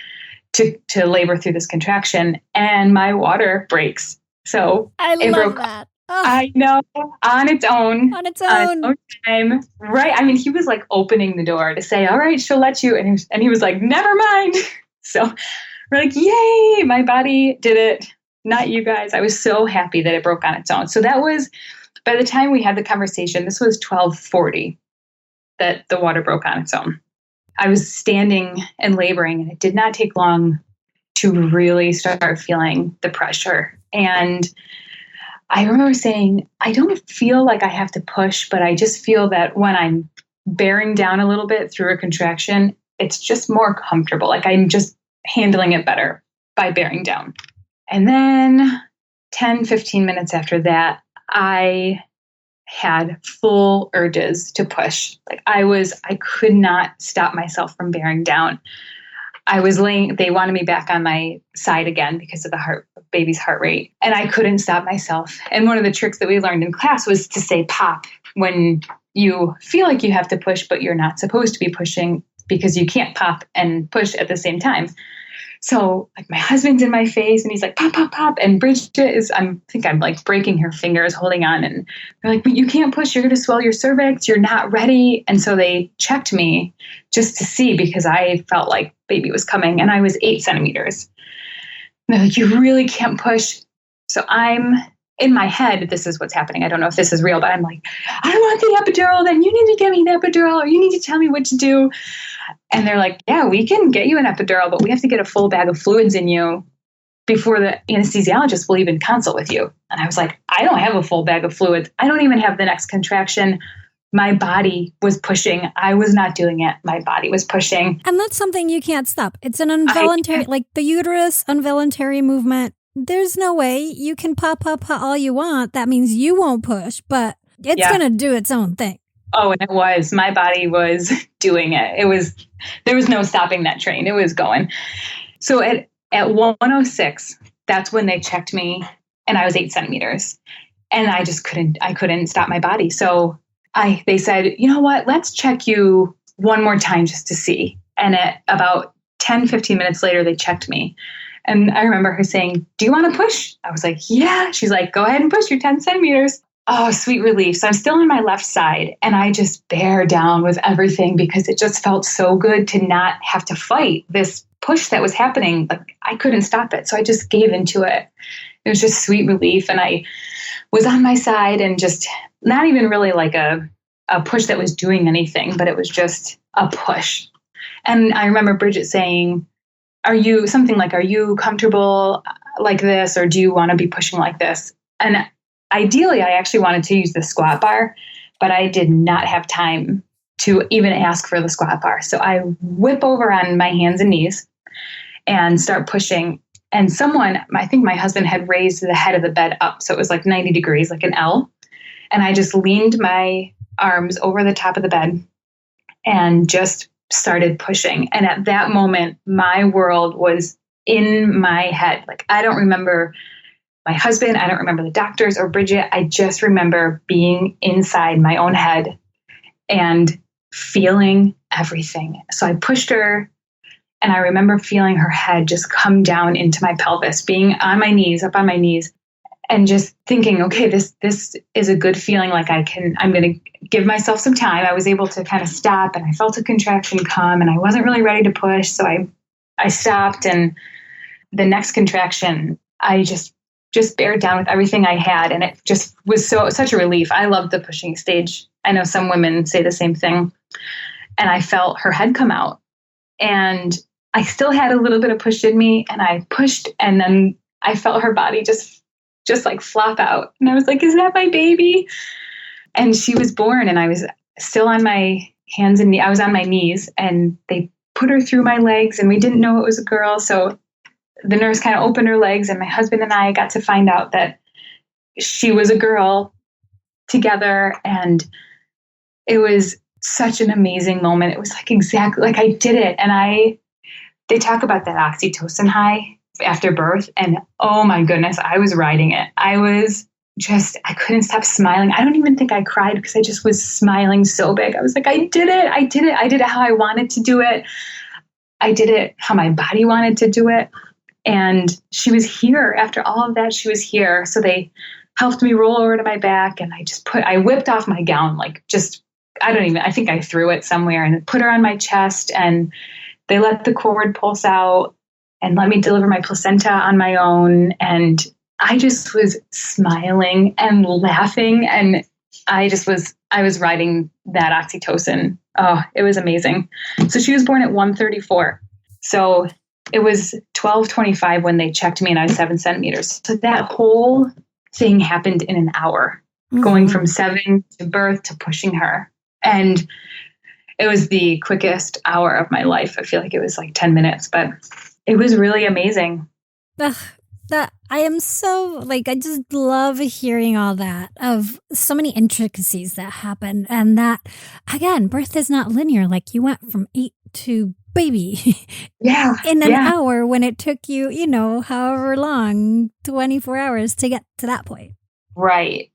to labor through this contraction, and my water breaks. So it love broke that. Oh. I know, on its own time. Right. I mean, he was like opening the door to say, all right, she'll let you. And he was like, never mind. So we're like, yay, my body did it. Not you guys. I was so happy that it broke on its own. So that was, by the time we had the conversation, this was 12:40 that the water broke on its own. I was standing and laboring, and it did not take long to really start feeling the pressure. And I remember saying, I don't feel like I have to push, but I just feel that when I'm bearing down a little bit through a contraction, it's just more comfortable. Like I'm just handling it better by bearing down. And then 10, 15 minutes after that, I had full urges to push. Like I could not stop myself from bearing down. They wanted me back on my side again because of the baby's heart rate. And I couldn't stop myself. And one of the tricks that we learned in class was to say pop when you feel like you have to push, but you're not supposed to be pushing because you can't pop and push at the same time. So like my husband's in my face and he's like, pop, pop, pop. And Bridget I'm like breaking her fingers holding on. And they're like, but you can't push. You're going to swell your cervix. You're not ready. And so they checked me just to see, because I felt like baby was coming and I was 8 centimeters. And they're like, you really can't push. So I'm in my head, this is what's happening. I don't know if this is real, but I'm like, I want the epidural. Then you need to give me the epidural, or you need to tell me what to do. And they're like, yeah, we can get you an epidural, but we have to get a full bag of fluids in you before the anesthesiologist will even consult with you. And I was like, I don't have a full bag of fluids. I don't even have the next contraction. My body was pushing. I was not doing it. My body was pushing. And that's something you can't stop. It's an involuntary, like the uterus, involuntary movement. There's no way you can pop all you want. That means you won't push, but it's going to do its own thing. Oh, and it was. My body was doing it. There was no stopping that train. It was going. So at 106, that's when they checked me, and I was 8 centimeters, and I just couldn't stop my body. So they said, you know what, let's check you one more time just to see. And at about 10, 15 minutes later, they checked me. And I remember her saying, do you want to push? I was like, yeah. She's like, go ahead and push your 10 centimeters. Oh, sweet relief. So I'm still on my left side, and I just bear down with everything because it just felt so good to not have to fight this push that was happening. Like I couldn't stop it. So I just gave into it. It was just sweet relief. And I was on my side, and just not even really like a push that was doing anything, but it was just a push. And I remember Bridget saying, are you comfortable like this, or do you want to be pushing like this? And ideally, I actually wanted to use the squat bar, but I did not have time to even ask for the squat bar. So I whip over on my hands and knees and start pushing. And I think my husband had raised the head of the bed up, so it was like 90 degrees, like an L. And I just leaned my arms over the top of the bed and just started pushing. And at that moment, my world was in my head. Like I don't remember my husband, I don't remember the doctors or Bridget. I just remember being inside my own head and feeling everything. So I pushed her, and I remember feeling her head just come down into my pelvis, being on my knees, up on my knees, and just thinking, okay, this is a good feeling. Like I'm going to give myself some time. I was able to kind of stop, and I felt a contraction come, and I wasn't really ready to push. So I stopped, and the next contraction, I just bared down with everything I had. And it just was such a relief. I loved the pushing stage. I know some women say the same thing. And I felt her head come out, and I still had a little bit of push in me, and I pushed, and then I felt her body just like flop out. And I was like, is that my baby? And she was born, and I was still on my hands and knees. I was on my knees, and they put her through my legs, and we didn't know it was a girl. So the nurse kind of opened her legs, and my husband and I got to find out that she was a girl together. And it was such an amazing moment. It was like exactly like I did it. And they talk about that oxytocin high after birth. And oh my goodness, I was riding it. I couldn't stop smiling. I don't even think I cried because I just was smiling so big. I was like, I did it. I did it. I did it how I wanted to do it. I did it how my body wanted to do it. And she was here after all of that. She was here. So they helped me roll over to my back, and I whipped off my gown, I think I threw it somewhere, and put her on my chest, and they let the cord pulse out and let me deliver my placenta on my own. And I just was smiling and laughing, and I was riding that oxytocin. Oh, it was amazing. So she was born at 1:34. So it was 12:25 when they checked me, and I was 7 centimeters. So that whole thing happened in an hour, going from 7 to birth to pushing her. And it was the quickest hour of my life. I feel like it was like 10 minutes, but it was really amazing. I am so I just love hearing all that, of so many intricacies that happen. And that, again, birth is not linear. Like you went from 8 to baby in an hour, when it took you, however long, 24 hours to get to that point. Right.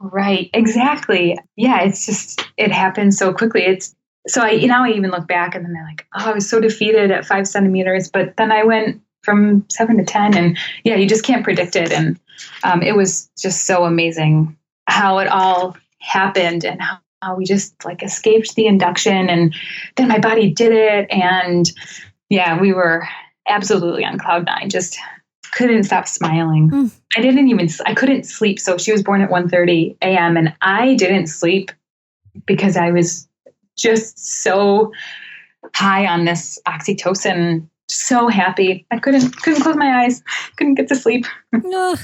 Exactly. Yeah. It's just, it happens so quickly. I even look back, and then they're like, oh, I was so defeated at 5 centimeters, but then I went from 7 to 10, and you just can't predict it. And it was just so amazing how it all happened, and how we just escaped the induction, and then my body did it. And we were absolutely on cloud 9, just couldn't stop smiling. I couldn't sleep. So she was born at 1:30 a.m. and I didn't sleep because I was just so high on this oxytocin, so happy. I couldn't close my eyes, couldn't get to sleep. Ugh.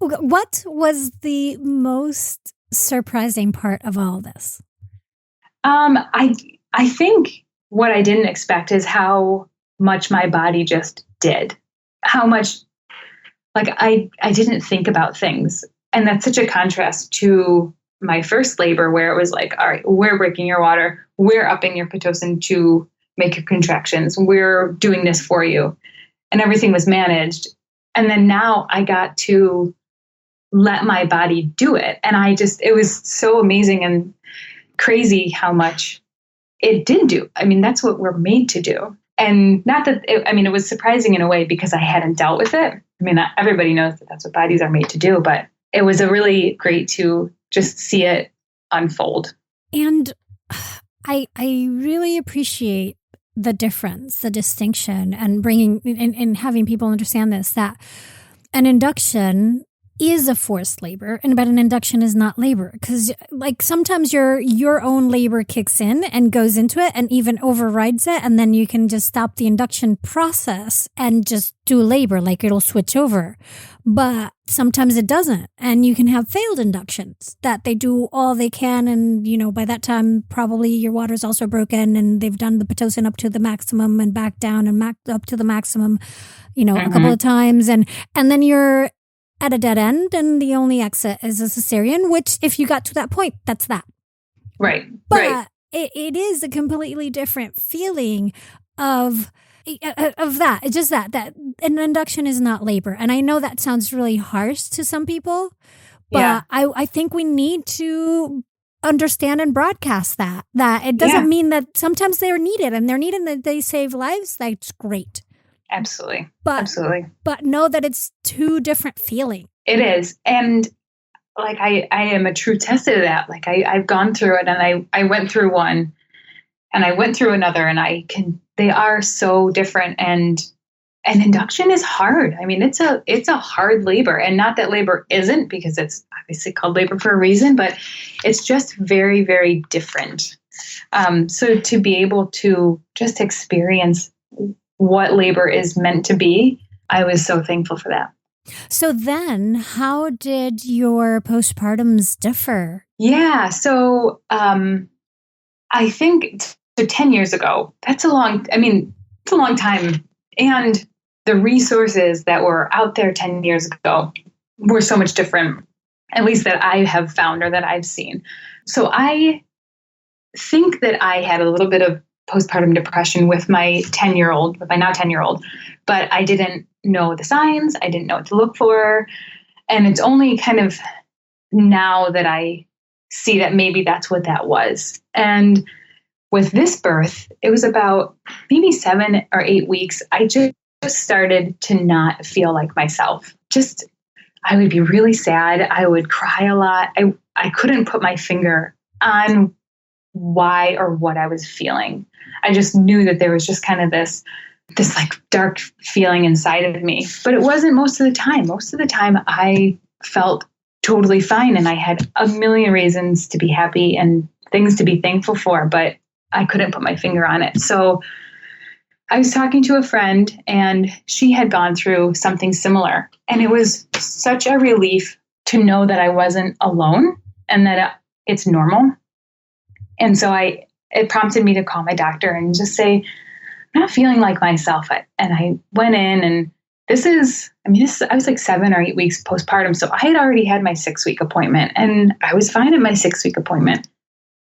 What was the most surprising part of all this? I think what I didn't expect is how much my body just did. How much, like, I didn't think about things. And that's such a contrast to my first labor where it was like, all right, we're breaking your water. We're upping your Pitocin to make your contractions. We're doing this for you. And everything was managed. And then now I got to let my body do it. And it was so amazing and crazy how much it did do. I mean, that's what we're made to do. And not that, it was surprising in a way because I hadn't dealt with it. I mean, everybody knows that that's what bodies are made to do, but it was a really great to just see it unfold. And I really appreciate the difference, the distinction, and bringing and having people understand this, that an induction is a forced labor, but an induction is not labor, because like sometimes your own labor kicks in and goes into it and even overrides it, and then you can just stop the induction process and just do labor, like it'll switch over. But sometimes it doesn't, and you can have failed inductions that they do all they can, and by that time probably your water's also broken and they've done the Pitocin up to the maximum and back down and up to the maximum, a couple of times, and then you're at a dead end, and the only exit is a cesarean, which if you got to that point, that's that. Right. But right. It is a completely different feeling of that. It's just that an induction is not labor. And I know that sounds really harsh to some people, but I think we need to understand and broadcast that it doesn't mean that sometimes they're needed, and they're needed and they save lives. That's great. Absolutely. Absolutely. But know that it's two different feelings. It is. And like, I am a true test of that. Like I've gone through it, and I went through one and I went through another, and they are so different. And induction is hard. I mean, it's a hard labor, and not that labor isn't, because it's obviously called labor for a reason, but it's just very, very different. So to be able to just experience what labor is meant to be, I was so thankful for that. So then how did your postpartums differ? Yeah. So I think 10 years ago, it's a long time. And the resources that were out there 10 years ago were so much different, at least that I have found or that I've seen. So I think that I had a little bit of postpartum depression with my now 10-year-old, but I didn't know the signs. I didn't know what to look for. And it's only kind of now that I see that maybe that's what that was. And with this birth, it was about maybe 7 or 8 weeks. I just started to not feel like myself. I would be really sad. I would cry a lot. I couldn't put my finger on why or what I was feeling. I just knew that there was just kind of this like dark feeling inside of me, but it wasn't most of the time. Most of the time I felt totally fine, and I had a million reasons to be happy and things to be thankful for, but I couldn't put my finger on it. So I was talking to a friend, and she had gone through something similar, and it was such a relief to know that I wasn't alone and that it's normal. And so it prompted me to call my doctor and just say, I'm not feeling like myself. And I went in, and I was like 7 or 8 weeks postpartum. So I had already had my 6-week appointment, and I was fine at my 6-week appointment.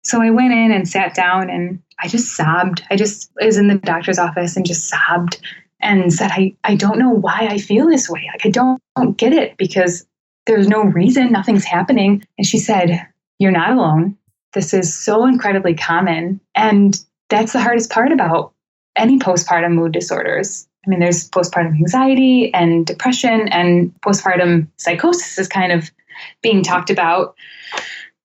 So I went in and sat down, and I just sobbed. I just was in the doctor's office and just sobbed and said, I don't know why I feel this way. Like, I don't get it, because there's no reason, nothing's happening. And she said, you're not alone. This is so incredibly common. And that's the hardest part about any postpartum mood disorders. I mean, there's postpartum anxiety and depression, and postpartum psychosis is kind of being talked about.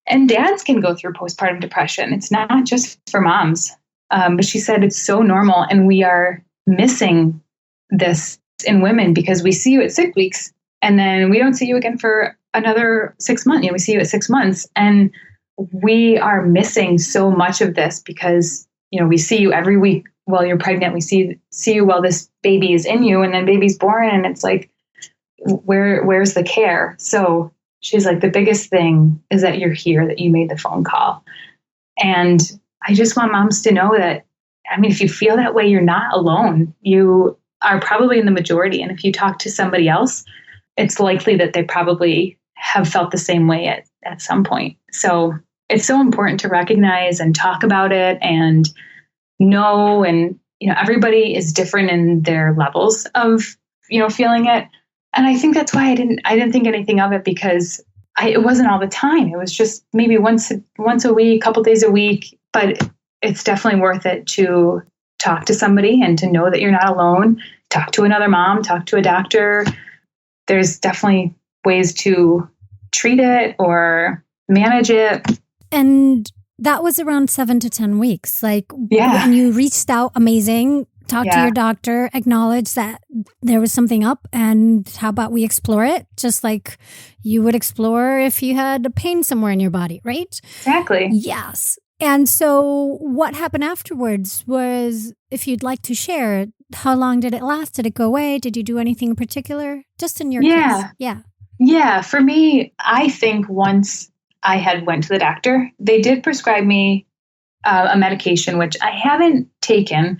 And dads can go through postpartum depression. It's not just for moms. But she said it's so normal, and we are missing this in women because we see you at 6 weeks and then we don't see you again for another 6 months. We see you at 6 months, and we are missing so much of this because, we see you every week while you're pregnant. We see you while this baby is in you, and then baby's born, and it's like, where's the care? So she's like, the biggest thing is that you're here, that you made the phone call. And I just want moms to know that, if you feel that way, you're not alone. You are probably in the majority. And if you talk to somebody else, it's likely that they probably have felt the same way at some point. So it's so important to recognize and talk about it and know, and, everybody is different in their levels of, feeling it. And I think that's why I didn't think anything of it, because it wasn't all the time. It was just maybe once a week, couple days a week, but it's definitely worth it to talk to somebody and to know that you're not alone. Talk to another mom, talk to a doctor. There's definitely ways to treat it or manage it. And that was around 7 to 10 weeks. When you reached out, amazing. Talk to your doctor, acknowledge that there was something up, and how about we explore it? Just like you would explore if you had a pain somewhere in your body, right? Exactly. Yes. And so what happened afterwards was, if you'd like to share, how long did it last? Did it go away? Did you do anything in particular? Just in your case. Yeah. Yeah. For me, I think once I had went to the doctor, they did prescribe me a medication, which I haven't taken,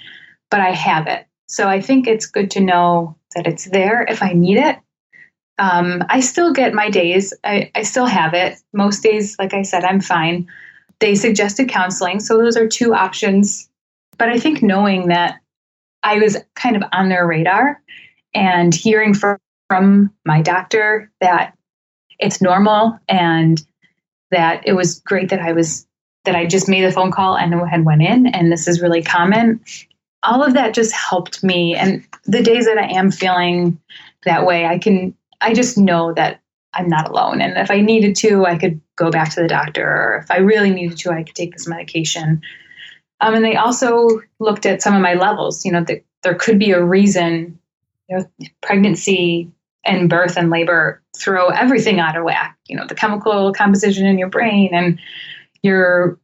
but I have it. So I think it's good to know that it's there if I need it. I still get my days. I still have it. Most days, like I said, I'm fine. They suggested counseling. So those are two options. But I think knowing that I was kind of on their radar and hearing from my doctor that it's normal and that it was great that I just made a phone call and had went in, and this is really common. All of that just helped me. And the days that I am feeling that way, I just know that I'm not alone. And if I needed to, I could go back to the doctor, or if I really needed to, I could take this medication. And they also looked at some of my levels, that there could be a reason, pregnancy and birth and labor throw everything out of whack, the chemical composition in your brain and your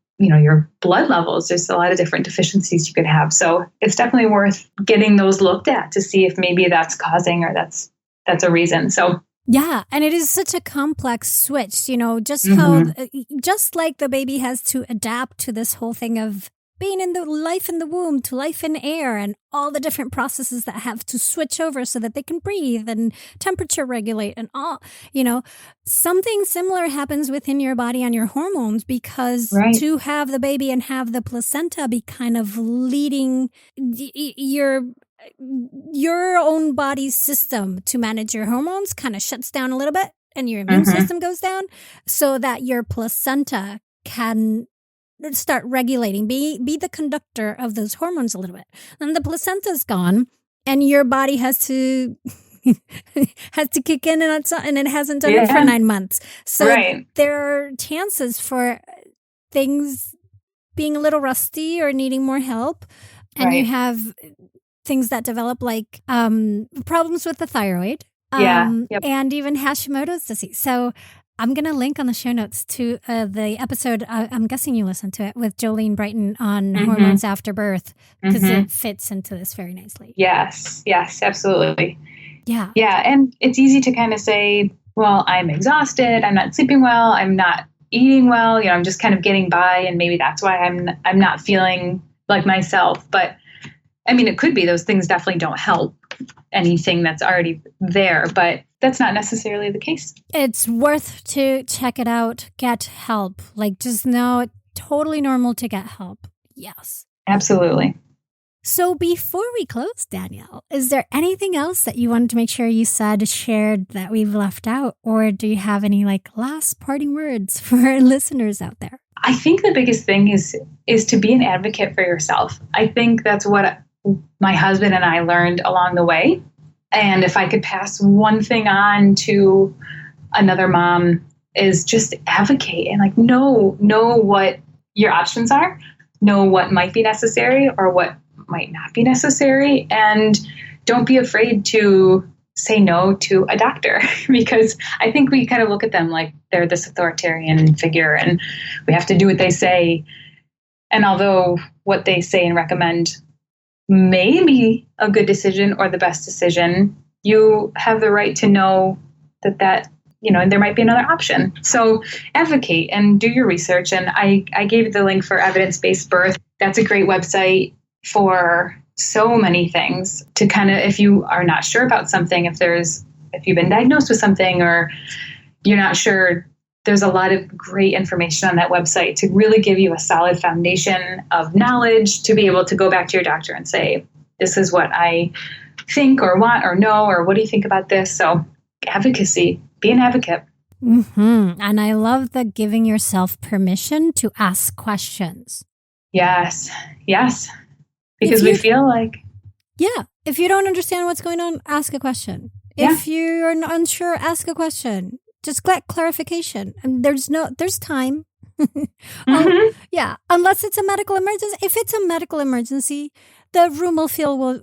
blood levels. There's a lot of different deficiencies you could have. So it's definitely worth getting those looked at to see if maybe that's causing, or that's a reason. So yeah. And it is such a complex switch, just like the baby has to adapt to this whole thing of being in the life in the womb to life in air, and all the different processes that have to switch over so that they can breathe and temperature regulate and all, something similar happens within your body on your hormones, because to have the baby and have the placenta be kind of leading your own body's system to manage your hormones kind of shuts down a little bit, and your immune system goes down, so that your placenta can start regulating, be the conductor of those hormones a little bit. And the placenta's gone, and your body has to kick in, and it hasn't done it for 9 months. So there are chances for things being a little rusty or needing more help. And you have things that develop like problems with the thyroid, and even Hashimoto's disease. So I'm going to link on the show notes to the episode, I'm guessing you listened to it, with Jolene Brighton on hormones after birth, because it fits into this very nicely. Yes, absolutely. Yeah. Yeah, and it's easy to kind of say, well, I'm exhausted, I'm not sleeping well, I'm not eating well, I'm just kind of getting by, and maybe that's why I'm not feeling like myself. But it could be those things definitely don't help anything that's already there, but that's not necessarily the case. It's worth to check it out, get help. Just know it's totally normal to get help. Yes. Absolutely. So before we close, Danielle, is there anything else that you wanted to make sure you shared that we've left out? Or do you have any last parting words for our listeners out there? I think the biggest thing is to be an advocate for yourself. I think that's what my husband and I learned along the way. And if I could pass one thing on to another mom, is just advocate and know what your options are, know what might be necessary or what might not be necessary, and don't be afraid to say no to a doctor, because I think we kind of look at them like they're this authoritarian figure and we have to do what they say. And although what they say and recommend may be a good decision or the best decision, you have the right to know that there might be another option. So advocate and do your research. And I gave you the link for Evidence-Based Birth. That's a great website for so many things to kind of, if you are not sure about something, if you've been diagnosed with something or you're not sure, there's a lot of great information on that website to really give you a solid foundation of knowledge to be able to go back to your doctor and say, this is what I think or want or know, or what do you think about this? So advocacy, be an advocate. Mm-hmm. And I love the giving yourself permission to ask questions. Yes. Because we feel like... Yeah. If you don't understand what's going on, ask a question. Yeah. If you're unsure, ask a question. Just get clarification. And there's time. Mm-hmm. Yeah. Unless it's a medical emergency. If it's a medical emergency, the room will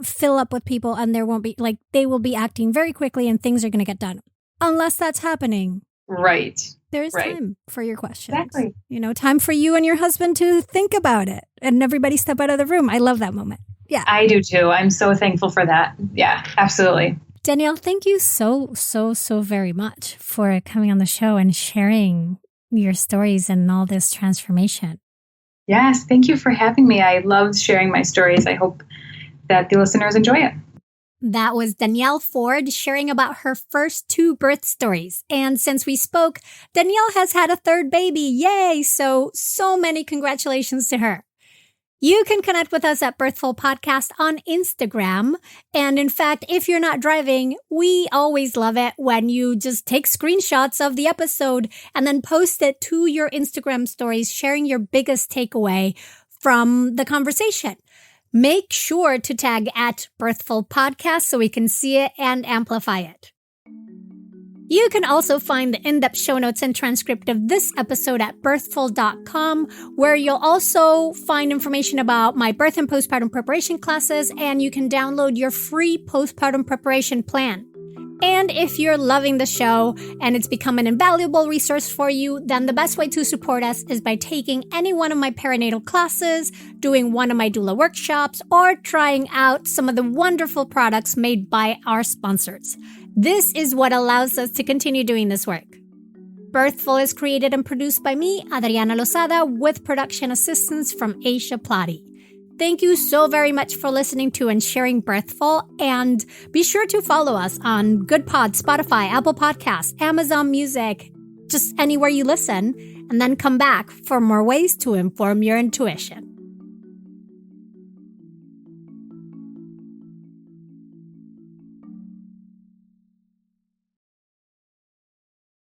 fill up with people and there won't be, they will be acting very quickly and things are going to get done. Unless that's happening. Right. There's time for your questions. Exactly. Time for you and your husband to think about it and everybody step out of the room. I love that moment. Yeah. I do too. I'm so thankful for that. Yeah, absolutely. Danielle, thank you so very much for coming on the show and sharing your stories and all this transformation. Yes, thank you for having me. I loved sharing my stories. I hope that the listeners enjoy it. That was Danielle Ford sharing about her first 2 birth stories. And since we spoke, Danielle has had a 3rd baby. Yay! So many congratulations to her. You can connect with us at Birthful Podcast on Instagram. And in fact, if you're not driving, we always love it when you just take screenshots of the episode and then post it to your Instagram stories, sharing your biggest takeaway from the conversation. Make sure to tag at Birthful Podcast so we can see it and amplify it. You can also find the in-depth show notes and transcript of this episode at birthful.com, where you'll also find information about my birth and postpartum preparation classes, and you can download your free postpartum preparation plan. And if you're loving the show and it's become an invaluable resource for you, then the best way to support us is by taking any one of my perinatal classes, doing one of my doula workshops, or trying out some of the wonderful products made by our sponsors. This is what allows us to continue doing this work. Birthful is created and produced by me, Adriana Lozada, with production assistance from Aisha Plati. Thank you so very much for listening to and sharing Birthful, and be sure to follow us on GoodPod, Spotify, Apple Podcasts, Amazon Music, just anywhere you listen, and then come back for more ways to inform your intuition.